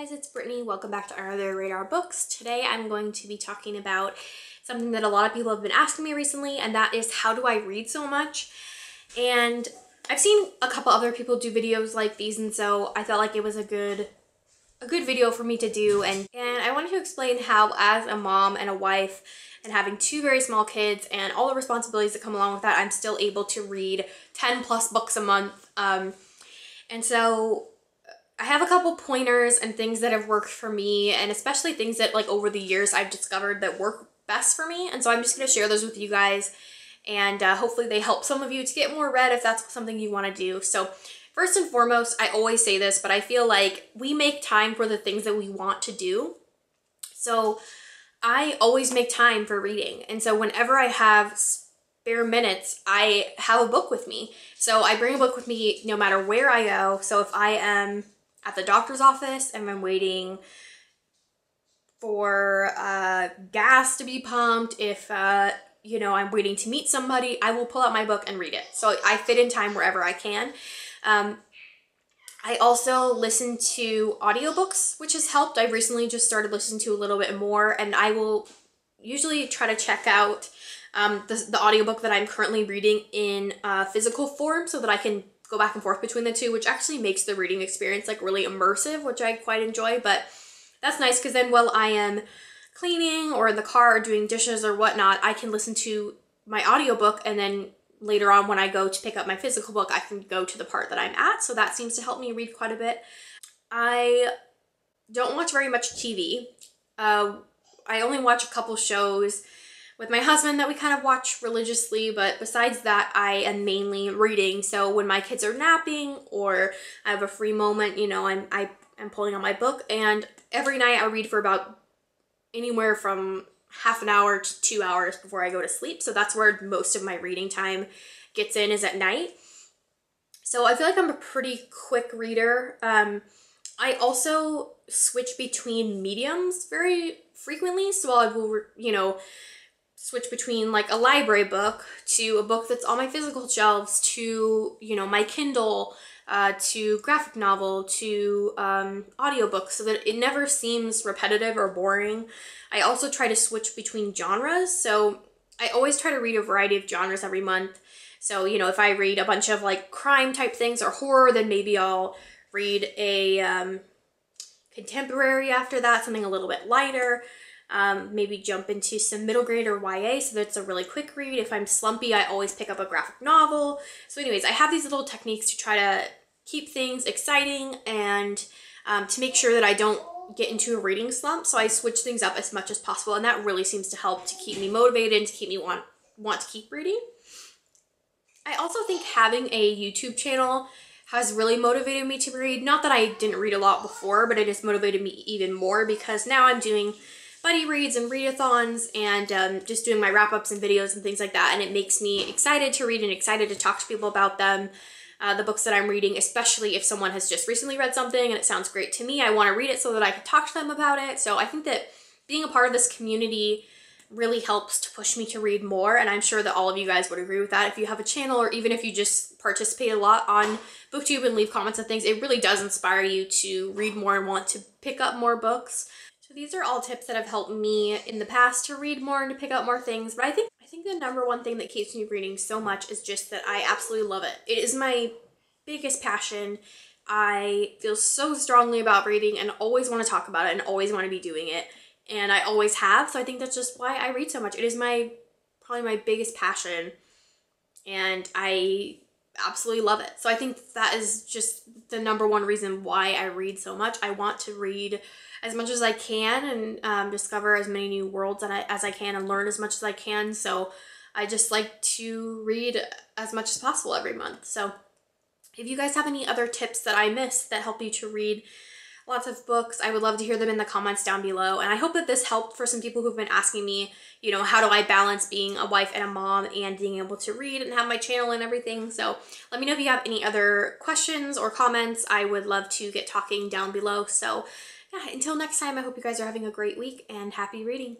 Guys, it's Brittany. Welcome back to Under the Radar Books. Today I'm going to be talking about something that a lot of people have been asking me recently, and that is how do I read so much? And I've seen a couple other people do videos like these, and so I felt like it was a good video for me to do, and I wanted to explain how, as a mom and a wife and having two very small kids and all the responsibilities that come along with that, I'm still able to read 10 plus books a month. And so I have a couple pointers and things that have worked for me, and especially things that like over the years I've discovered that work best for me. And so I'm just going to share those with you guys, and hopefully they help some of you to get more read if that's something you want to do. So first and foremost, I always say this, but I feel like we make time for the things that we want to do. So I always make time for reading. And so whenever I have spare minutes, I have a book with me. So I bring a book with me no matter where I go. So if I am at the doctor's office and I'm waiting for gas to be pumped, if you know, I'm waiting to meet somebody, I will pull out my book and read it. So I fit in time wherever I can. I also listen to audiobooks, which has helped. I've recently just started listening to a little bit more, and I will usually try to check out the audiobook that I'm currently reading in physical form so that I can go back and forth between the two, which actually makes the reading experience like really immersive, which I quite enjoy. But that's nice because then while I am cleaning or in the car or doing dishes or whatnot, I can listen to my audiobook, and then later on when I go to pick up my physical book, I can go to the part that I'm at. So that seems to help me read quite a bit. I don't watch very much TV. I only watch a couple shows with my husband that we kind of watch religiously, but besides that, I am mainly reading. So when my kids are napping or I have a free moment, you know, I'm pulling out my book, and every night I read for about anywhere from half an hour to 2 hours before I go to sleep. So that's where most of my reading time gets in, is at night. So I feel like I'm a pretty quick reader. I also switch between mediums very frequently. So I will, you know, switch between like a library book to a book that's on my physical shelves to, you know, my Kindle, to graphic novel, to audiobooks, so that it never seems repetitive or boring. I also try to switch between genres. So I always try to read a variety of genres every month. So, you know, if I read a bunch of like crime type things or horror, then maybe I'll read a contemporary after that, something a little bit lighter. Maybe jump into some middle grade or YA, so that's a really quick read. If I'm slumpy, I always pick up a graphic novel. So anyways, I have these little techniques to try to keep things exciting and to make sure that I don't get into a reading slump. So I switch things up as much as possible, and that really seems to help to keep me motivated and to keep me want to keep reading. I also think having a YouTube channel has really motivated me to read. Not that I didn't read a lot before, but it has motivated me even more because now I'm doing buddy reads and readathons and just doing my wrap-ups and videos and things like that, and it makes me excited to read and excited to talk to people about them, the books that I'm reading, especially if someone has just recently read something and it sounds great to me. I want to read it so that I can talk to them about it. So I think that being a part of this community really helps to push me to read more, and I'm sure that all of you guys would agree with that. If you have a channel, or even if you just participate a lot on BookTube and leave comments and things, it really does inspire you to read more and want to pick up more books. So these are all tips that have helped me in the past to read more and to pick up more things. But I think the number one thing that keeps me reading so much is just that I absolutely love it. It is my biggest passion. I feel so strongly about reading and always want to talk about it and always want to be doing it. And I always have. So I think that's just why I read so much. It is probably my biggest passion, and I absolutely love it. So I think that is just the number one reason why I read so much. I want to read as much as I can and discover as many new worlds as I can and learn as much as I can. So I just like to read as much as possible every month. So if you guys have any other tips that I missed that help you to read lots of books, I would love to hear them in the comments down below. And I hope that this helped for some people who've been asking me, you know, how do I balance being a wife and a mom and being able to read and have my channel and everything. So let me know if you have any other questions or comments. I would love to get talking down below. So yeah, until next time, I hope you guys are having a great week and happy reading.